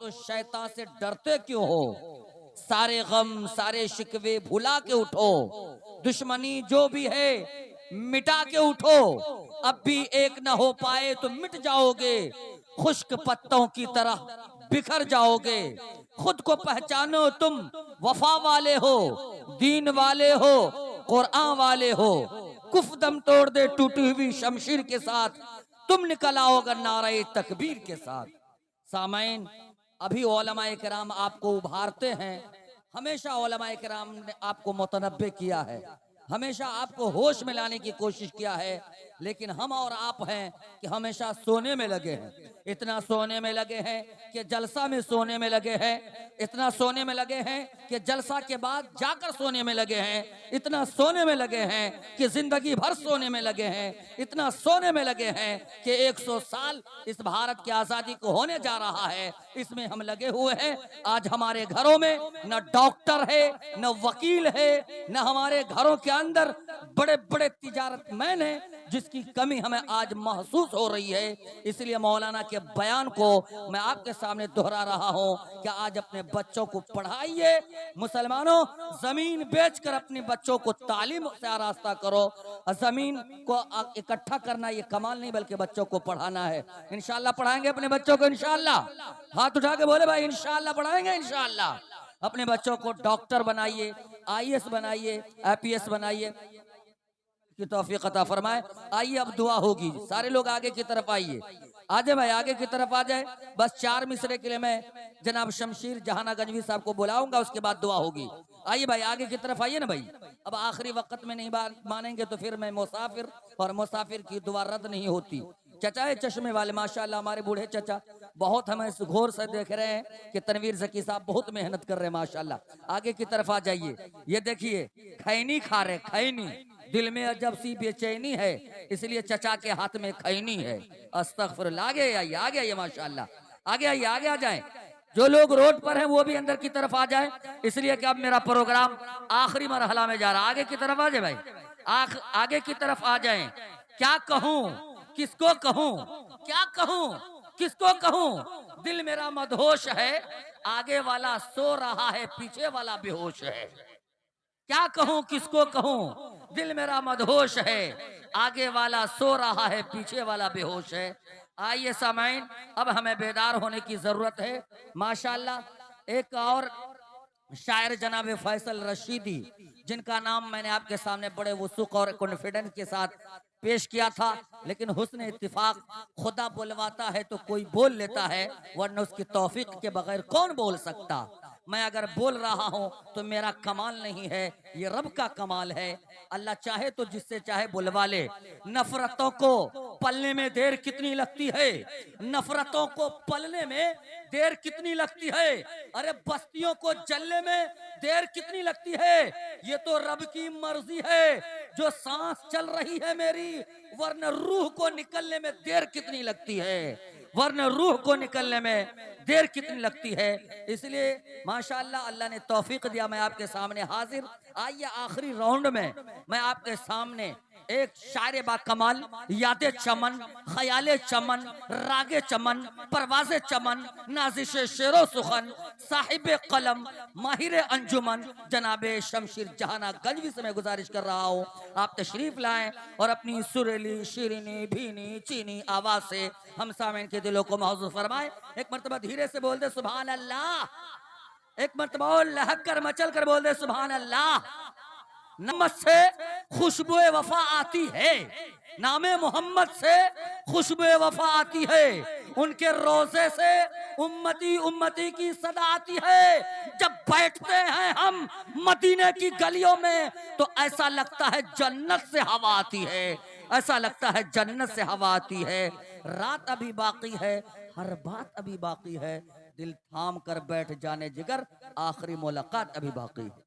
तो शैतान से डरते क्यों हो? सारे गम सारे शिकवे भुला के उठो, दुश्मनी जो भी है मिटा के उठो। अब भी एक न हो पाए तो मिट जाओगे, खुश्क पत्तों की तरह बिखर जाओगे। खुद को पहचानो, तुम वफा वाले हो, दीन वाले हो, कुरान वाले हो। कुफ दम तोड़ दे टूटी हुई शमशीर के साथ, तुम निकल आओगे नारे तकबीर के साथ। सामईन, अभी उलमाए किराम आपको उभारते हैं। हमेशा उलमाए किराम ने आपको मुतनब्बे किया है, हमेशा आपको होश में लाने की कोशिश किया है, लेकिन हम और आप हैं कि हमेशा सोने में लगे हैं। इतना सोने में लगे हैं कि जलसा में सोने में लगे हैं, इतना सोने में लगे हैं कि जलसा के बाद जाकर सोने में लगे हैं, इतना सोने में लगे हैं कि जिंदगी भर सोने में लगे हैं, इतना सोने में लगे हैं कि 100 साल इस भारत की आजादी को होने जा रहा है, इसमें हम लगे हुए हैं। आज हमारे घरों में न डॉक्टर है, न वकील है, न हमारे घरों के अंदर बड़े बड़े तिजारतमैन हैं, जिसकी कमी हमें आज महसूस हो रही है। इसलिए मौलाना के बयान को मैं आपके सामने दोहरा रहा हूं कि आज अपने बच्चों को पढ़ाइए। मुसलमानों, जमीन बेचकर अपने बच्चों को तालीम से आरास्ता करो। जमीन को इकट्ठा करना ये कमाल नहीं, बल्कि बच्चों को पढ़ाना है। इंशाअल्लाह पढ़ाएंगे अपने बच्चों को, इंशाअल्लाह। हाथ उठा के बोले भाई, इंशाअल्लाह पढ़ाएंगे, इंशाअल्लाह। अपने बच्चों को डॉक्टर बनाइए, IAS बनाइए, IPS बनाइए की तौफीक अता फरमाए। आइए अब दुआ होगी, सारे लोग आगे की तरफ आइए। आ जाए भाई, आगे की तरफ आ जाए। बस 4 मिसरे के लिए मैं जनाब शमशीर जहाना गंजवी साहब को बुलाऊंगा, उसके बाद दुआ होगी। आइए भाई, आगे की तरफ आइए ना भाई। अब आखिरी वक्त में नहीं मानेंगे तो फिर मैं मुसाफिर, और मुसाफिर की दुआ रद्द नहीं होती। चचा है चश्मे वाले, माशाल्लाह हमारे बूढ़े चचा, बहुत हमें इस घोर से देख रहे हैं कि तनवीर जकी साहब बहुत मेहनत कर रहे हैं माशाल्लाह। आगे की तरफ आ जाइए। ये देखिए खैनी खा रहे, खैनी। दिल में अजब सी बेचैनी है, इसलिए चचा के हाथ में खैनी है। अस्तगफिरुल्लाह। आगे आइए, आगे आइए माशाल्लाह, आगे आइए, आगे आ जाएं। जो लोग रोड पर हैं वो भी अंदर की तरफ आ जाएं, इसलिए कि अब मेरा प्रोग्राम आखिरी मरहला में जा रहा है। आगे की तरफ आ जाए भाई, आगे की तरफ आ जाएं। क्या कहूं, किसको कहूं, क्या कहूं, किसको कहूं? दिल मेरा मदहोश है, आगे वाला सो रहा है, पीछे वाला बेहोश है। क्या कहूं, किसको कहूं? दिल मेरा मदहोश है, आगे वाला सो रहा है, पीछे वाला बेहोश है। आइए सामाइन, अब हमें बेदार होने की जरूरत है। माशाल्लाह एक और शायर जनाब फैसल रशीदी, जिनका नाम मैंने आपके सामने बड़े वसूख और कॉन्फिडेंस के साथ पेश किया था, लेकिन हुस्न इत्तिफाक खुदा बुलवाता है तो कोई बोल लेता है, वरना उसकी तौफीक के बगैर कौन बोल सकता। मैं अगर बोल रहा हूं तो मेरा कमाल नहीं है, ये रब का कमाल है। अल्लाह चाहे तो जिससे चाहे बुलवा ले। नफरतों को पलने में देर कितनी लगती है, नफरतों को पलने में देर कितनी लगती है, अरे बस्तियों को जलने में देर कितनी लगती है। ये तो रब की मर्जी है जो सांस चल रही है मेरी, वरना रूह को निकलने में देर कितनी लगती है, वरना रूह को निकलने में देर कितनी लगती है। इसलिए माशाअल्लाह अल्लाह ने तौफीक दिया, मैं आपके सामने हाजिर। आइए आखिरी राउंड में मैं आपके सामने एक शायर बा कमाल, यादे चमन, ख्याले चमन, रागे चमन, परवाजे चमन, नाजिश शेरो सुखन, साहिब कलम, माहिर अंजुमन जनाबे शमशीर जहाना गंजवी से मैं गुजारिश कर रहा हूँ, आप तशरीफ लाएं और अपनी सुरीली शीरीनी भीनी चीनी आवाज से हम सामने के दिलों को महसूस फरमाए। एक मर्तबा धीरे से बोल दे सुभान अल्लाह, एक मर्तबा लहक कर मचल कर बोल दे सुभान अल्लाह। नमत से खुशबू वफा आती है, नामे मोहम्मद से खुशबू वफा आती है, उनके रोजे से उम्मती उम्मती की सदा आती है। जब बैठते हैं हम मदीने की गलियों में तो ऐसा लगता है जन्नत से हवा आती है, ऐसा लगता है जन्नत से हवा आती है। रात अभी बाकी है, हर बात अभी बाकी है, दिल थाम कर बैठ जाने जिगर, आखिरी मुलाकात अभी बाकी है।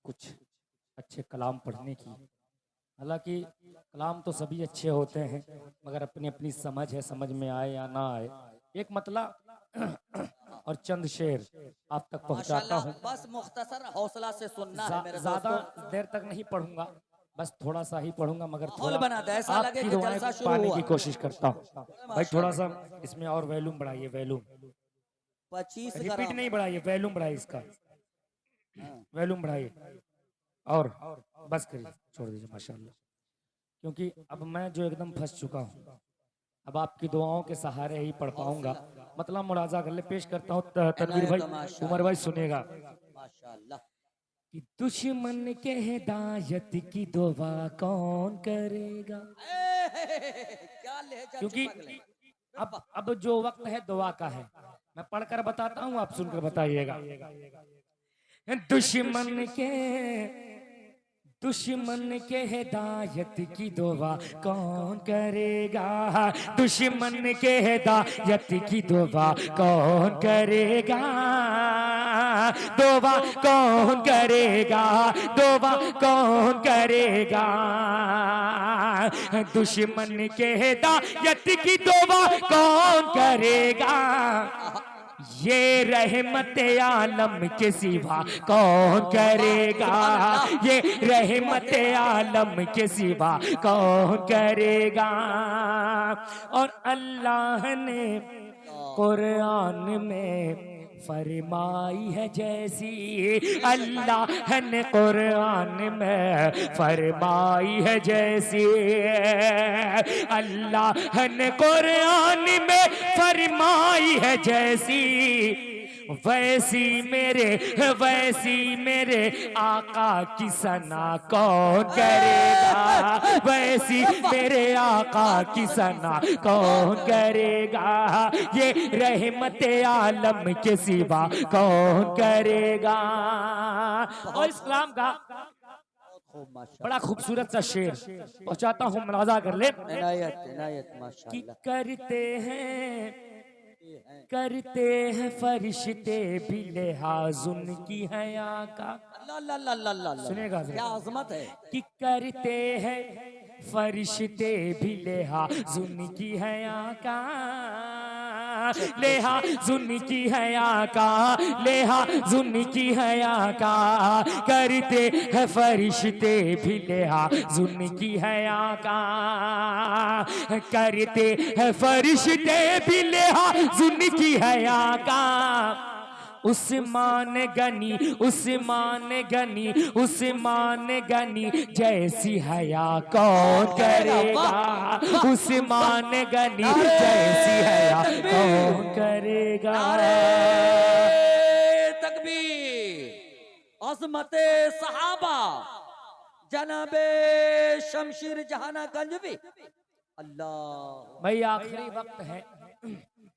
कुछ अच्छे कलाम पढ़ने की, हालांकि कलाम तो सभी अच्छे होते हैं, मगर अपनी अपनी समझ है, समझ में आए या ना आए। एक मतलब और चंद शेर आप तक पहुंचाता हूं। बस मुख्तसर हौसला से सुनना है मेरे ज्यादा दोस्तों, देर तक नहीं पढ़ूंगा, बस थोड़ा सा ही पढ़ूंगा, मगर माहौल थोड़ा बना दे, ऐसा लगे आपकी कि दुआएं जलसा शुरू पाने हुआ। की कोशिश करता हूँ। भाई थोड़ा सा इसमें और वैल्यूम बढ़ाइए, वैल्यूम। 25 रिपीट ग्राम। नहीं बढ़ाइए, वैल्यूम बढ़ाइए इसका, हाँ। वैल्यूम बढ़ाइए। और बस करिए, छोड़ दीजिए माशाल्लाह। क्योंकि अब मैं जो एकदम फंस चुका हूँ, अब आपकी दुआओं के सहारे ही पढ़ पाऊंगा। मतलब मुलाजा कर ले, पेश करता हूँ तनवीर भाई, उमर भाई सुनेगा। माशाल्लाह। कि दुश्मन के हिदायत की दुआ कौन करेगा। क्या लहजा क्योंकि चिपक ले। अब जो वक्त है दुआ का है, मैं पढ़कर बताता हूँ, आप सुनकर बताइएगा। दुश्मन के दुश्मन के हिदायत की दुआ कौन करेगा, दुश्मन के हिदायत की दुआ कौन करेगा, दुआ कौन करेगा, दुआ कौन करेगा, दुश्मन के हिदायत की दुआ कौन करेगा, ये रहमत आलम के सिवा कौन करेगा, ये रहमत आलम के सिवा कौन करेगा। और अल्लाह ने कुरान में फरमाई है जैसी, अल्लाह ने कुरान में फरमाई है जैसी, अल्लाह ने कुरान में फरमाई है जैसी, वैसी मेरे आका की सना कौन करेगा, वैसी मेरे आका की सना कौन करेगा, ये रहमत आलम के सिवा कौन करेगा। और इस्लाम का बड़ा खूबसूरत सा शेर पहुंचाता हूँ, मुलाजा कर ले। इनायत इनायत कि माशाल्लाह। करते हैं फरिश्ते भी लिहाज उनकी हया का। अल्लाह अल्लाह अल्लाह अल्लाह अल्लाह। सुनेगा जरा। क्या अजमत है। कि करते हैं फरिश्ते भी लिहाज उनकी हया का, लिहाज उनकी हया का, लिहाज उनकी हया का, करते हैं फरिश्ते भी लिहाज उनकी हया का, करते हैं फरिश्ते भी लिहाज उनकी हया का। उस्मान गनी, उस्मान गनी, उस्मान गनी जैसी हया कौन करेगा, उस्मान गनी जैसी हया कौन करेगा। तकबीर। अजमते सहाबा जनाबे शमशीर जहाना गंजवी। अल्लाह। भाई आखिरी वक्त है,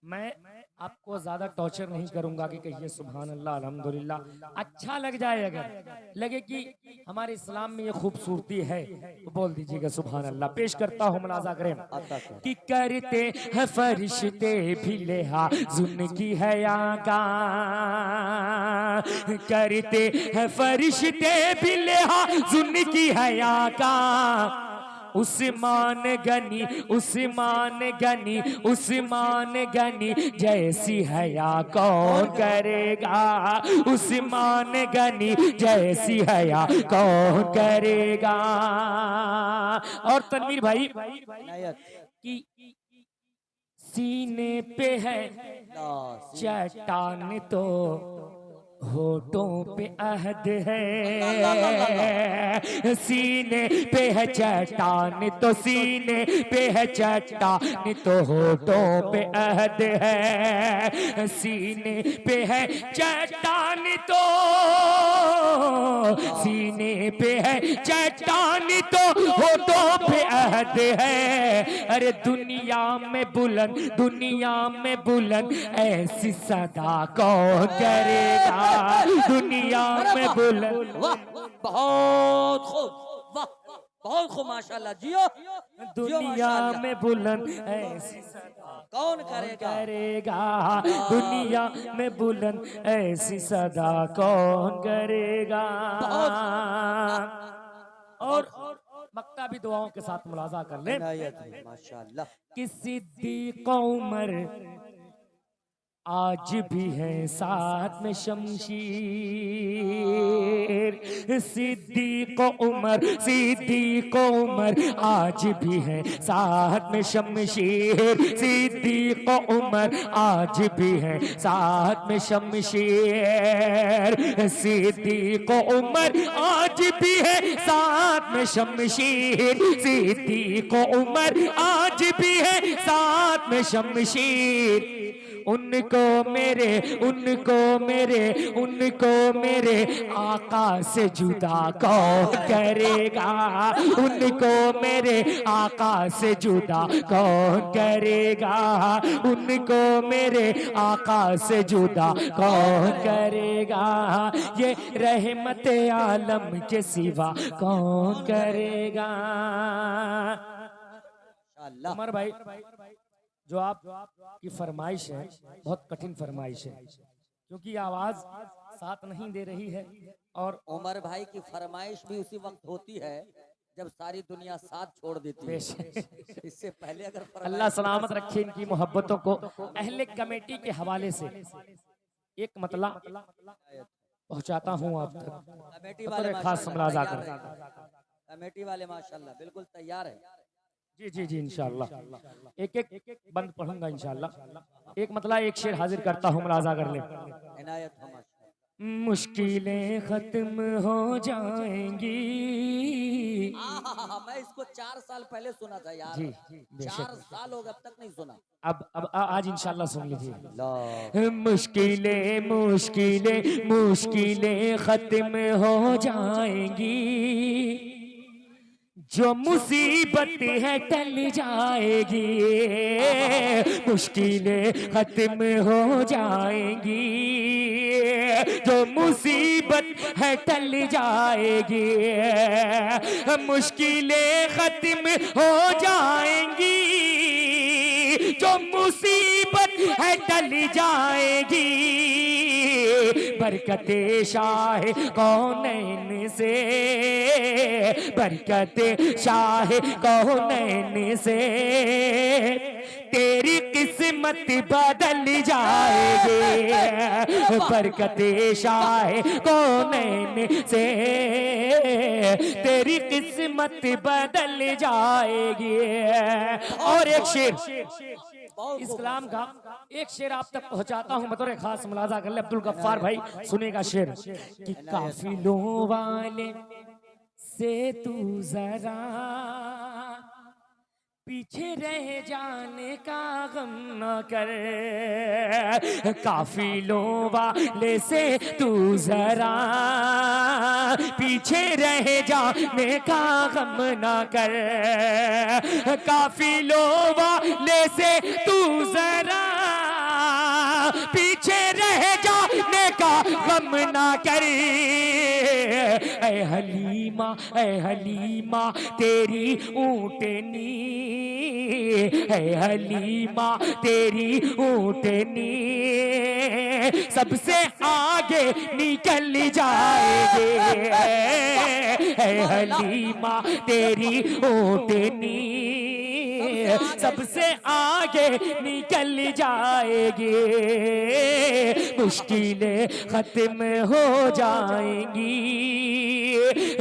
मैं आपको ज्यादा टॉर्चर नहीं करूंगा कि कहिए सुभान अल्लाह अल्हम्दुलिल्लाह। अच्छा लग जाए, अगर लगे कि हमारे इस्लाम में ये खूबसूरती है तो बोल दीजिएगा सुभान अल्लाह। पेश करता हूँ, मुलाजा करें। कि करते हैं फरिश्ते भी लिहाज उनकी हया का, करते हैं फरिश्ते भी लिहाज उनकी हया का। उस्मान गनी, उस्मान गनी, उस्मान गनी जैसी हया कौन करेगा, उस्मान गनी जैसी हया कौन करेगा। और तनवीर भाई कि सीने पे है चट्टान तो होठों पे अहद है, सीने पे है चट्टान तो सीने पे है चट्टान तो होठों पे अहद है, सीने पे है चट्टान तो सीने पे है चट्टान तो होठों पे अहद है। अरे दुनिया में बुलंद, दुनिया में बुलंद ऐसी सदा कौन करेगा, दुनिया में बुलंद। वाह बहुत खूब, वाह बहुत खूब माशाल्लाह। जियो दुनिया में बुलंद ऐसी सदा कौन करेगा, दुनिया में बुलंद ऐसी सदा कौन करेगा। और मक्ता भी दुआओं के साथ मुलाजा कर ले। माशाल्लाह। कि सिद्दीक उमर आज भी है साथ में शमशीर, सिद्दीक उमर, सिद्दीक उमर, आज भी है साथ में शमशीर, सिद्दीक उमर, आज भी है साथ में शमशीर, सिद्दीक उमर, आज भी है साथ में शमशीर, सिद्दीक उमर, आज भी है साथ में शमशीर। उनको मेरे, उनको मेरे, उनको मेरे आका से जुदा कौन करेगा, उनको मेरे आका से जुदा कौन करेगा, उनको मेरे आका से जुदा कौन करेगा, ये रहमत आलम के सिवा कौन करेगा। अल्लाह उमर भाई, जो आप की फरमाइश है बहुत कठिन फरमाइश है, क्योंकि आवाज साथ नहीं दे रही है। और उमर भाई की फरमाइश भी उसी वक्त होती है जब सारी दुनिया साथ छोड़ देती है। इससे पहले अगर अल्लाह सलामत रखे इनकी मोहब्बतों को। अहले कमेटी के हवाले से एक मतला पहुंचाता हूं आप तक, कमेटी बतौर वाले खास मुलाजा कर। कमेटी वाले माशाल्लाह बिल्कुल तैयार है। जी जी जी इंशाल्लाह एक एक बंद पढ़ूंगा इंशाल्लाह। एक मतलब एक शेर हाजिर करता हूँ, मुलाजा कर ले। इनायत हो माशाल्लाह। मुश्किलें खत्म हो जाएंगी। मैं इसको 4 साल पहले सुना था यार। जी, बेशक। 4 साल हो गए, अब तक नहीं सुना। अब आज इंशाल्लाह सुन लीजिए। अल्लाह। मुश्किलें मुश्किलें मुश्किलें खत्म हो जाएंगी, जो मुसीबत है टल जाएगी, मुश्किलें खत्म हो जाएंगी, जो मुसीबत है टल जाएगी, मुश्किलें खत्म हो जाएंगी, जो मुसीबत है टल जाएगी, बरकते शाह कौनैन से, बरकते शाह कौनैन से तेरी किस्मत बदल जाएगी, बरकते शाह कौनैन से तेरी किस्मत बदल जाएगी। और एक शेर इस कलाम का, एक शेर आप तक पहुंचाता हूं बतौर खास मुलाजा कर ले। अब्दुल गफ्फार भाई सुनेगा शेर कि काफिलों वाले से तू जरा पीछे रह जाने का गम न कर, काफिलों वाले से तू जरा पीछे रह जाने का गम न कर, काफिलों वाले से तू जरा पीछे रह जाने का गम ना करे। ऐ हलीमा तेरी ऊँटनी, ऐ हलीमा तेरी ऊँटनी सबसे आगे निकल जाएगी, ऐ हलीमा तेरी ऊँटनी सबसे आगे निकल जाएगी, मुश्किलें खत्म हो जाएंगी,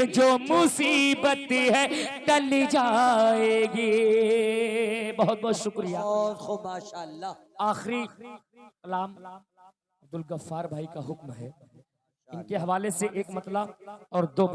जो मुसीबत है टल जाएगी। बहुत बहुत शुक्रिया। माशाअल्लाह। आखिरी कलाम अब्दुल गफ्फार भाई का हुक्म है, इनके हवाले से एक मतला और दो